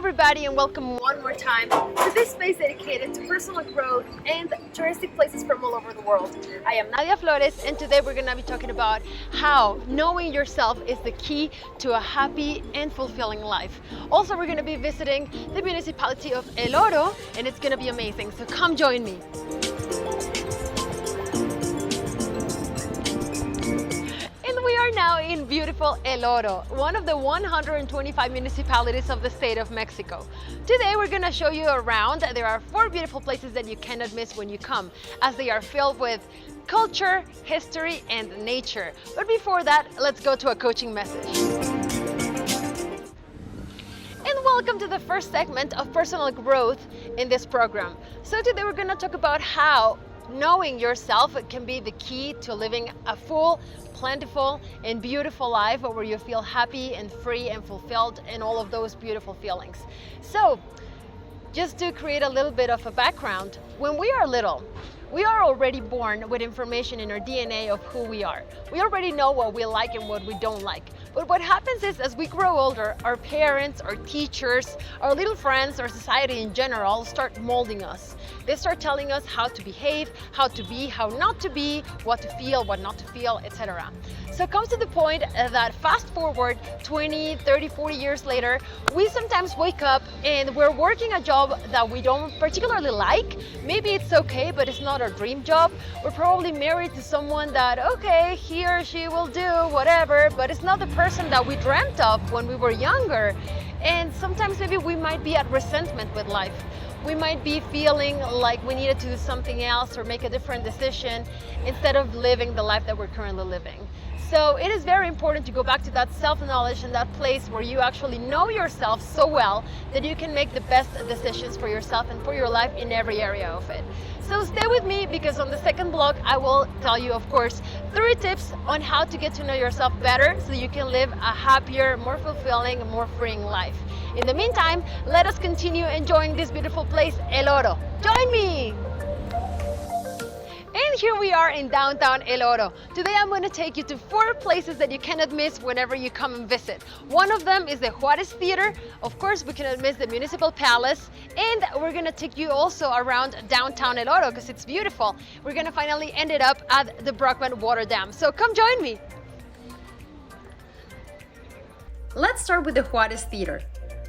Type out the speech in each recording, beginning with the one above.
everybody, and welcome one more time to this space dedicated to personal growth and touristic places from all over the world. I am Nadia Flores, and today we're going to be talking about how knowing yourself is the key to a happy and fulfilling life. Also, we're going to be visiting the municipality of El Oro, and it's going to be amazing, so come join me. We are now in beautiful El Oro, one of the 125 municipalities of the state of Mexico. Today we're going to show you around. There are 4 beautiful places that you cannot miss when you come, as they are filled with culture, history, and nature. But before that, let's go to a coaching message. And welcome to the first segment of personal growth in this program. So today we're going to talk about how knowing yourself can be the key to living a full, plentiful, and beautiful life where you feel happy and free and fulfilled and all of those beautiful feelings. So, just to create a little bit of a background, when we are little, we are already born with information in our DNA of who we are. We already know what we like and what we don't like. But what happens is, as we grow older, our parents, our teachers, our little friends, our society in general start molding us. They start telling us how to behave, how to be, how not to be, what to feel, what not to feel, etc. So it comes to the point that fast forward 20, 30, 40 years later, we sometimes wake up and we're working a job that we don't particularly like. Maybe it's okay, but it's not our dream job. We're probably married to someone that, okay, he or she will do whatever, but it's not the person that we dreamt of when we were younger. And sometimes maybe we might be at resentment with life. We might be feeling like we needed to do something else or make a different decision instead of living the life that we're currently living. So it is very important to go back to that self-knowledge and that place where you actually know yourself so well that you can make the best decisions for yourself and for your life in every area of it. So stay with me, because on the second block I will tell you, of course, 3 tips on how to get to know yourself better so you can live a happier, more fulfilling, more freeing life. In the meantime, let us continue enjoying this beautiful place, El Oro. Join me! And here we are in downtown El Oro. Today I'm going to take you to 4 places that you cannot miss whenever you come and visit. One of them is the Juarez Theater. Of course, we cannot miss the Municipal Palace. And we're going to take you also around downtown El Oro because it's beautiful. We're going to finally end it up at the Brockman Water Dam. So come join me. Let's start with the Juarez Theater.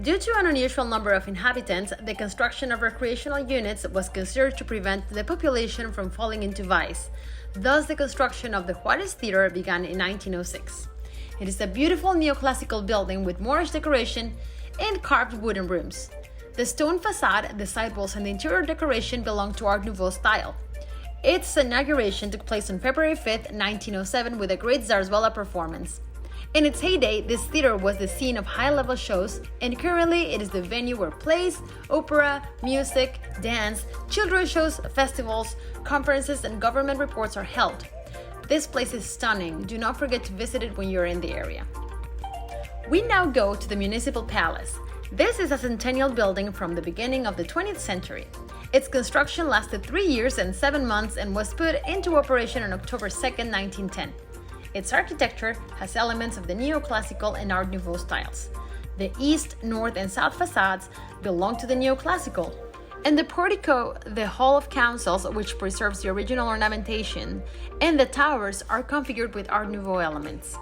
Due to an unusual number of inhabitants, the construction of recreational units was considered to prevent the population from falling into vice. Thus, the construction of the Juarez Theater began in 1906. It is a beautiful neoclassical building with Moorish decoration and carved wooden rooms. The stone facade, the sidewalls, and the interior decoration belong to Art Nouveau style. Its inauguration took place on February 5, 1907 with a great zarzuela performance. In its heyday, this theater was the scene of high-level shows, and currently it is the venue where plays, opera, music, dance, children's shows, festivals, conferences, and government reports are held. This place is stunning. Do not forget to visit it when you're in the area. We now go to the Municipal Palace. This is a centennial building from the beginning of the 20th century. Its construction lasted 3 years and 7 months and was put into operation on October 2, 1910. Its architecture has elements of the neoclassical and Art Nouveau styles. The east, north, and south facades belong to the neoclassical, and the portico, the Hall of Councils, which preserves the original ornamentation, and the towers are configured with Art Nouveau elements.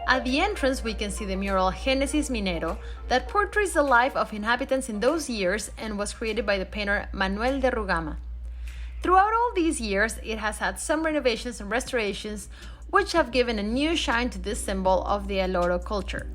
At the entrance, we can see the mural Génesis Minero that portrays the life of inhabitants in those years and was created by the painter Manuel de Rugama. Throughout all these years, it has had some renovations and restorations which have given a new shine to this symbol of the El Oro culture.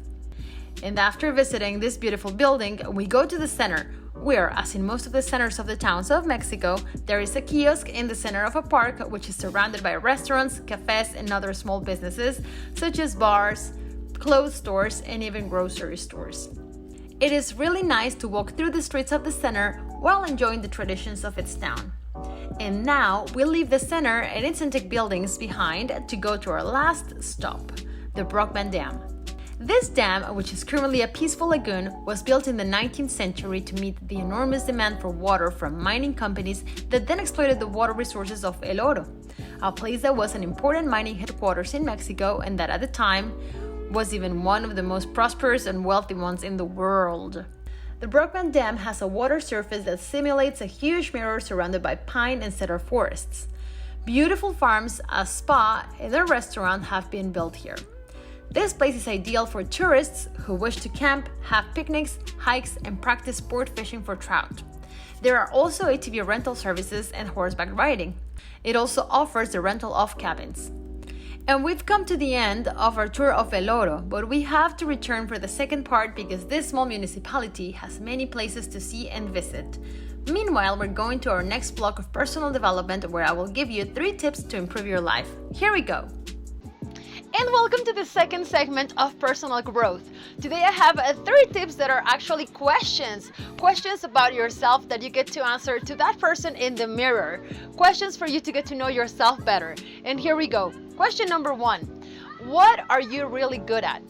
And after visiting this beautiful building, we go to the center, where, as in most of the centers of the towns of Mexico, there is a kiosk in the center of a park which is surrounded by restaurants, cafes, and other small businesses, such as bars, clothes stores, and even grocery stores. It is really nice to walk through the streets of the center while enjoying the traditions of its town. And now we'll leave the center and its antique buildings behind to go to our last stop, the Brockman Dam. This dam, which is currently a peaceful lagoon, was built in the 19th century to meet the enormous demand for water from mining companies that then exploited the water resources of El Oro, a place that was an important mining headquarters in Mexico and that at the time was even one of the most prosperous and wealthy ones in the world. The Brockman Dam has a water surface that simulates a huge mirror surrounded by pine and cedar forests. Beautiful farms, a spa, and a restaurant have been built here. This place is ideal for tourists who wish to camp, have picnics, hikes, and practice sport fishing for trout. There are also ATV rental services and horseback riding. It also offers the rental of cabins. And we've come to the end of our tour of El Oro, but we have to return for the second part because this small municipality has many places to see and visit. Meanwhile, we're going to our next block of personal development where I will give you 3 tips to improve your life. Here we go! And welcome to the second segment of personal growth. Today I have 3 tips that are actually questions about yourself that you get to answer to that person in the mirror. Questions for you to get to know yourself better. And here we go. Question number 1. What are you really good at?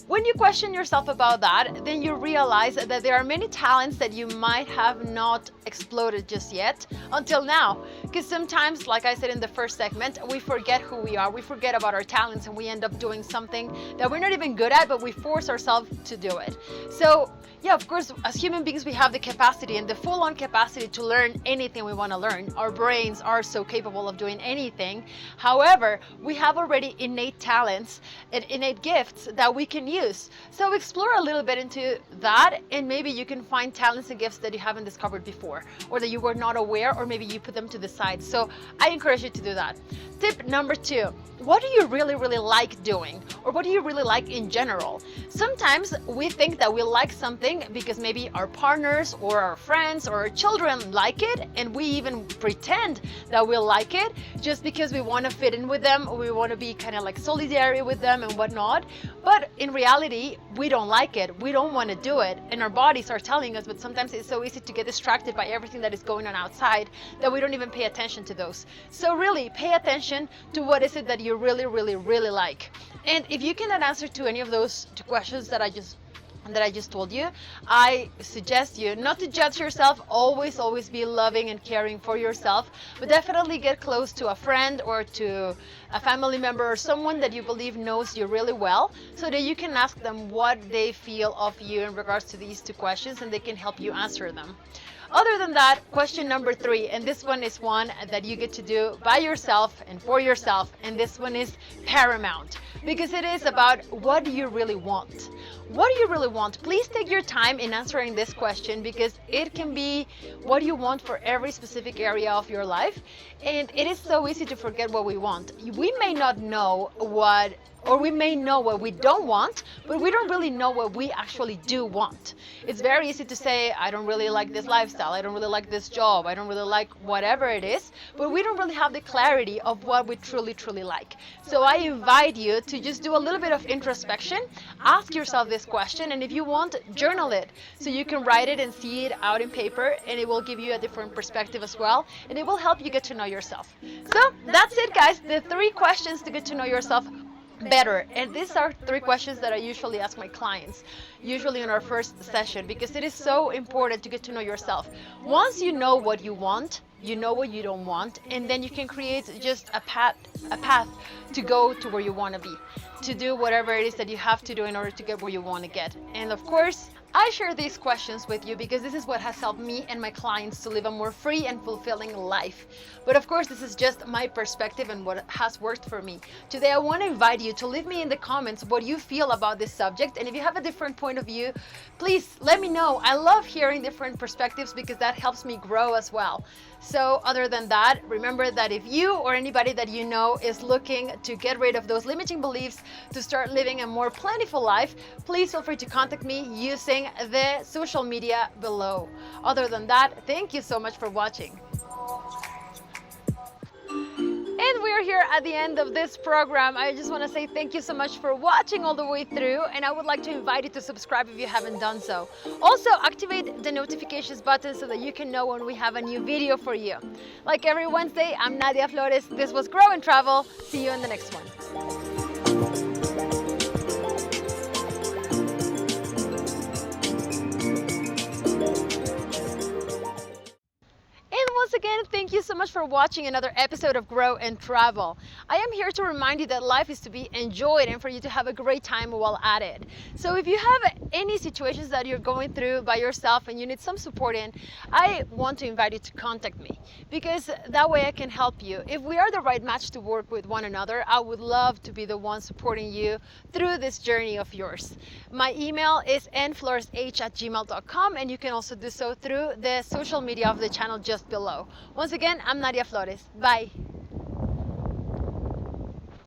When you question yourself about that, then you realize that there are many talents that you might have not exploded just yet until now. Because sometimes, like I said in the first segment, we forget who we are, we forget about our talents, and we end up doing something that we're not even good at, but we force ourselves to do it. So yeah, of course, as human beings, we have the capacity and the full-on capacity to learn anything we want to learn. Our brains are so capable of doing anything. However, we have already innate talents and innate gifts that we can use. So explore a little bit into that, and maybe you can find talents and gifts that you haven't discovered before, or that you were not aware, or maybe you put them to the side. So I encourage you to do that. Tip number 2. What do you really like doing? Or what do you really like in general? Sometimes we think that we like something because maybe our partners or our friends or our children like it, and we even pretend that we like it just because we want to fit in with them, or we want to be kind of like solidary with them and whatnot. But in reality, we don't like it. We don't want to do it. And our bodies are telling us, but sometimes it's so easy to get distracted by everything that is going on outside that we don't even pay attention to those. So really pay attention to what is it that you really like. And if you cannot answer to any of those 2 questions that I just told you, I suggest you not to judge yourself. Always be loving and caring for yourself, but definitely get close to a friend or to a family member or someone that you believe knows you really well, so that you can ask them what they feel of you in regards to these 2 questions, and they can help you answer them. Other than that, question number 3, and this one is one that you get to do by yourself and for yourself, and this one is paramount, because it is about what do you really want? What do you really want? Please take your time in answering this question, because it can be what you want for every specific area of your life, and it is so easy to forget what we want. We may not know or we may know what we don't want, but we don't really know what we actually do want. It's very easy to say, I don't really like this lifestyle, I don't really like this job, I don't really like whatever it is, but we don't really have the clarity of what we truly like. So I invite you to just do a little bit of introspection, ask yourself this question, and if you want, journal it, so you can write it and see it out in paper, and it will give you a different perspective as well, and it will help you get to know yourself. So that's it, guys, the 3 questions to get to know yourself better. And these are 3 questions that I usually ask my clients, usually in our first session, because it is so important to get to know yourself. Once you know what you want, you know what you don't want, and then you can create just a path to go to where you want to be, to do whatever it is that you have to do in order to get where you want to get. And of course, I share these questions with you because this is what has helped me and my clients to live a more free and fulfilling life. But of course, this is just my perspective and what has worked for me. Today, I want to invite you to leave me in the comments what you feel about this subject. And if you have a different point of view, please let me know. I love hearing different perspectives because that helps me grow as well. So other than that, remember that if you or anybody that you know is looking to get rid of those limiting beliefs to start living a more plentiful life, please feel free to contact me using the social media below. Other than that, thank you so much for watching. And we're here at the end of this program. I just want to say thank you so much for watching all the way through, and I would like to invite you to subscribe if you haven't done so. Also, activate the notifications button so that you can know when we have a new video for you. Like every Wednesday, I'm Nadia Flores. This was Grow and Travel. See you in the next one. Once again, thank you so much for watching another episode of Grow and Travel. I am here to remind you that life is to be enjoyed and for you to have a great time while at it. So if you have any situations that you're going through by yourself and you need some support in, I want to invite you to contact me, because that way I can help you. If we are the right match to work with one another, I would love to be the one supporting you through this journey of yours. My email is nfloresh@gmail.com, and you can also do so through the social media of the channel just below. Once again, I'm Nadia Flores. Bye.